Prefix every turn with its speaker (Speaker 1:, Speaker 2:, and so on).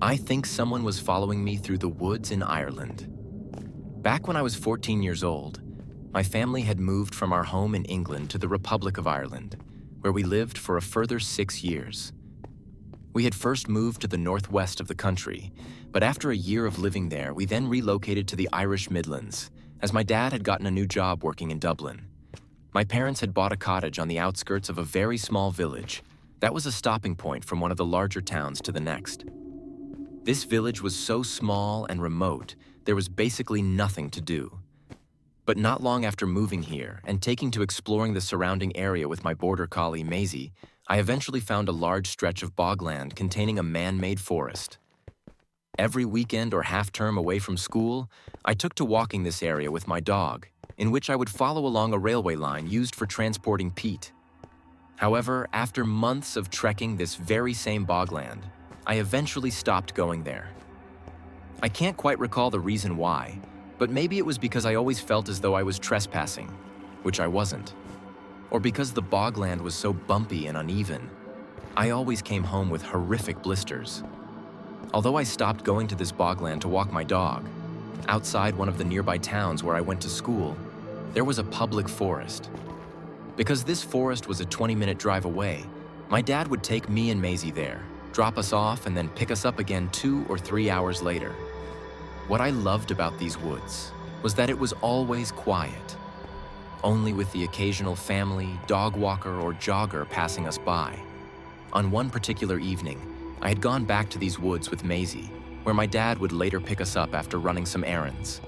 Speaker 1: I think someone was following me through the woods in Ireland. Back when I was 14 years old, my family had moved from our home in England to the Republic of Ireland, where we lived for a further 6 years. We had first moved to the northwest of the country, but after a year of living there, we then relocated to the Irish Midlands, as my dad had gotten a new job working in Dublin. My parents had bought a cottage on the outskirts of a very small village that was a stopping point from one of the larger towns to the next. This village was so small and remote, there was basically nothing to do. But not long after moving here and taking to exploring the surrounding area with my border collie Maisie, I eventually found a large stretch of bogland containing a man-made forest. Every weekend or half-term away from school, I took to walking this area with my dog, in which I would follow along a railway line used for transporting peat. However, after months of trekking this very same bogland, I eventually stopped going there. I can't quite recall the reason why, but maybe it was because I always felt as though I was trespassing, which I wasn't. Or because the bogland was so bumpy and uneven, I always came home with horrific blisters. Although I stopped going to this bogland to walk my dog, outside one of the nearby towns where I went to school, there was a public forest. Because this forest was a 20-minute drive away, my dad would take me and Maisie there, drop us off, and then pick us up again 2 or 3 hours later. What I loved about these woods was that it was always quiet, only with the occasional family, dog walker, or jogger passing us by. On one particular evening, I had gone back to these woods with Maisie, where my dad would later pick us up after running some errands.